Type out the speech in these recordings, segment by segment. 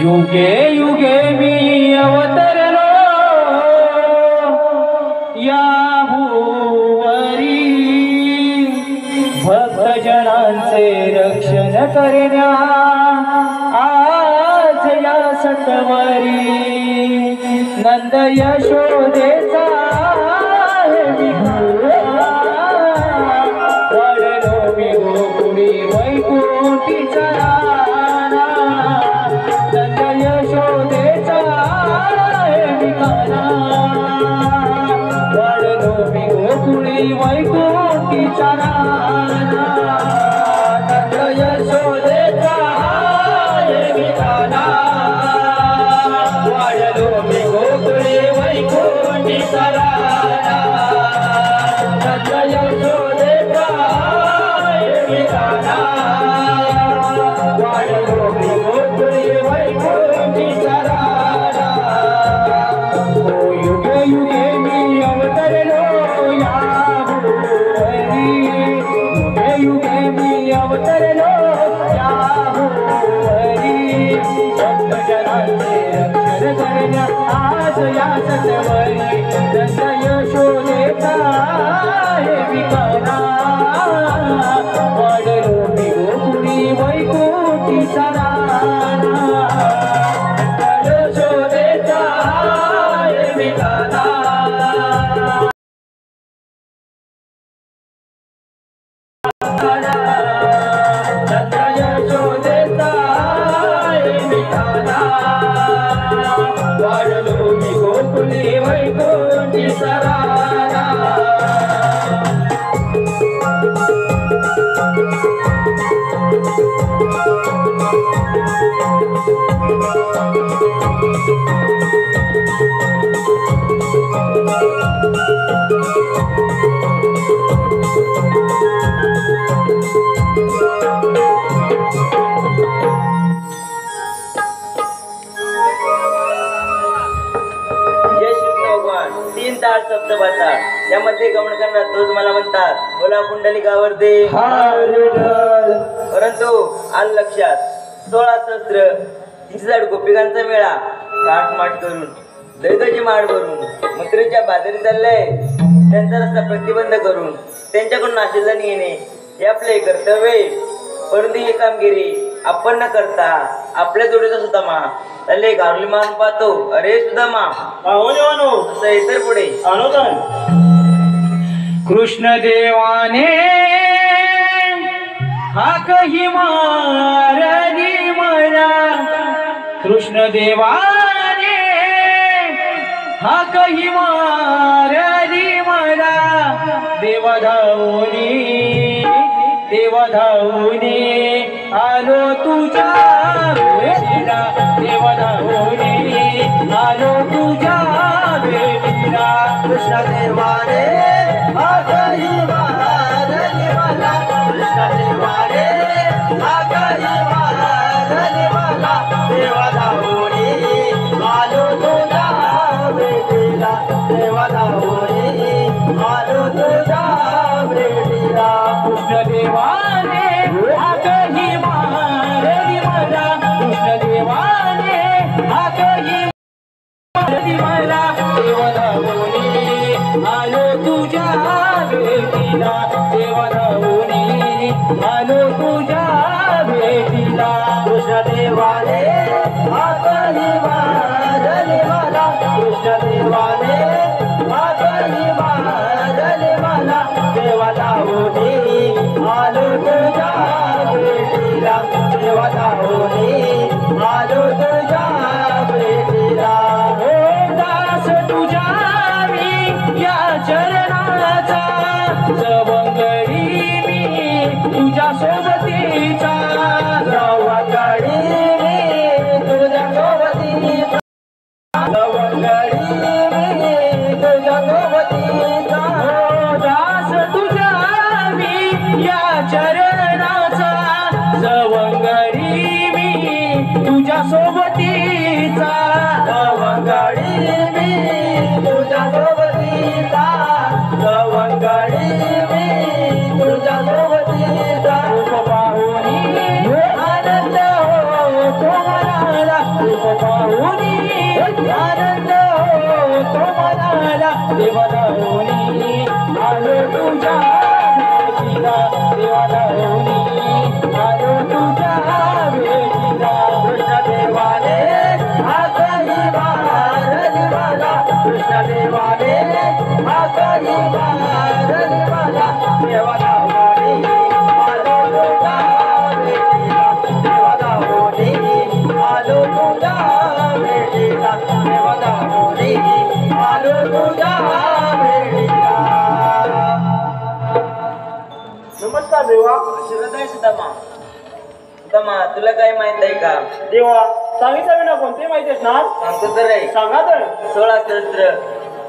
युगे युगे मी अवतरलो या भुवरी भक्तजनांचे रक्षण करण्या आज या सतवरी नंद यशोदेचा वाढलो मी गोकुळी वैकुंठीचा राणा नंद यशोदेचा वाढलो मी गोकुळी वैकुंठीचा राणा नंद यशोदेचा वाढलो मी गोकुळी वैकुंठीचा राणा नंद यशोदेचा वाढलो मी गोकुळी वैकुंठीचा राणा ओ युगे युगे मी अवतरलो या भुवरी युगे युगे मी अवतरलो या भुवरी भक्तजनांचे रक्षण करण्या आज या सतवरी नंद यशोदेचा विकारा वाढलो मी गोकुळी वैकुंठीचा राणा यशोदेचा विकारा नंद यशोदेचा विकारा वाढलो मी गोकुळी वैकुंठीचा राणा तीन तार सप्तभाता त्यामध्ये गमन करणार तोच मला म्हणतात बोला पुंडलिकावर दे परंतु आल लक्षात 16 सहस्त्र 30,000 गोपिकांचा मेळा काटमाट करून दैताची माळ भरून मंत्रीच्या बाजारी चाललंय त्यांचा रस्ता प्रतिबंध करून त्यांच्याकडून आशीर्वाद येणे हे आपले कर्तव्य परंतु ही कामगिरी आपण न करता आपल्या जोडीचा सुदामा चालले गारुली मान पाहतो अरे सुदामा असं इतर पुढे कृष्ण देवाने हाकही मारली मला कृष्ण देवाने हाकही मारली मला देवधावनी आलो तुझ्या भेटीला देवधावनी आलो तुझ्या भेटीला कृष्ण देवाने हाकही मारली मला कृष्ण देवाने हाकही मारली मला देवधावनी आलो तुझ्या भेटीला देवधावनी आलो तुझ्या भेटीला कृष्ण देवाने हाकही मारली मला कृष्ण देवाने हाकही मारली मला देवधावनी आलो तुझ्या भेटीला देवधावनी आलो तुझ्या भेटीला कृष्ण देवाने हाकही मारली मला कृष्ण देवाने हाकही मारली मला देवधावनी आलो तुझ्या भेटीला देवधावनी आलो तुझ्या भेटीला हो दास तुझ्या मी या चरणाचा सवंगडी मी तुझ्या सोबतीचा सवंगडी मी तुझ्या सोबतीचा सवंगडी मी तुझ्या सोबतीचा हो दास तुझ्या मी या चरणाचा सवंगडी मी तुझ्या सोबतीचा सवंगडी मी तुझ्या सोबतीचा सवंगडी मी तुझ्या सोबतीचा रूप पाहुनी कमा तुला काय माहित आहे का? देवा सांगितलं विना कोणते माहिती असणार? सांगतो तर रे. सांगा तर. 16 सहस्त्र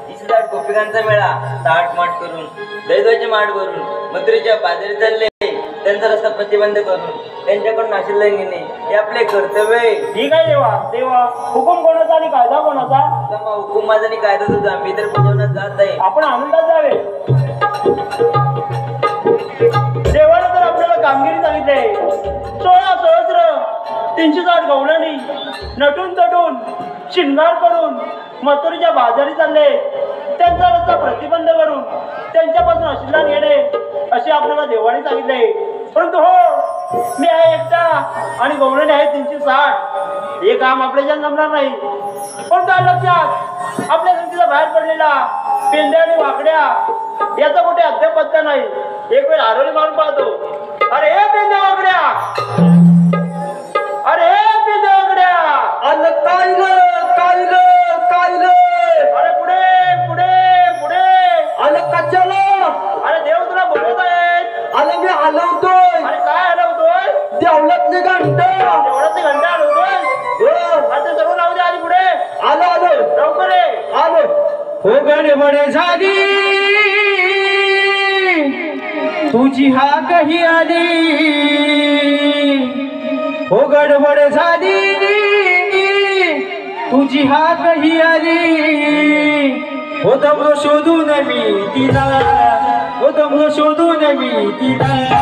30,000 गोपिकांचा मेळा ताट माट करून दैवाचे माठ भरून मथुरेच्या बाजारी चालले त्यांचा रस्ता प्रतिबंध करून त्यांच्याकडून नाशिल्ला नेणे हे आपले कर्तव्य आहे. ठीक आहे देवा. देवा हुकुम कोणाचा आणि कायदा कोणाचा? कमा हुकुम माझा आणि कायदा तुझा मी तर बजावण्यात जात आहे. आपण आनंदात जावे. देवाने तर आपल्याला कामगिरी सांगितली. 16 सहस्त्र 360 गवळणी नटून तटून शिंगार करून मथुरेच्या बाजारी चालले त्यांचा रस्ता प्रतिबंध करून त्यांच्यापासून आशीर्वाद घेणे असे आपल्याला देवाने सांगितले. परंतु हो मी आहे एकटा आणि गवळणी आहे 360. हे काम आपल्याच्या जमणार नाही. पण त्या लक्षात आपल्या संगीचा बाहेर पडलेला पेंड्या आणि वाकड्या याचा कुठे अद्याप पत्ता नाही. एक वेळ आरोली मारून पाहतो. अरे हे पेंड्या वाकड्या, अरे हे पेंड्या वाकड्या, अरे पुढे पुढे पुढे, अरे देव तुला बोलवत आहेत. मी हलवतोय. अरे काय हलवतोय? देवळातली घंटा. एवढाच घंटा हलवतोय. आता सर्व लावू दे आधी पुढे. आलो लवकर ये. आलो. हो गडबड झाली तुझी हाक ही आली. हो गडबड झाली तुझी हाक ही आली. हो दमलो शोधून मी तिला, हो दमलो शोधून मी तिला.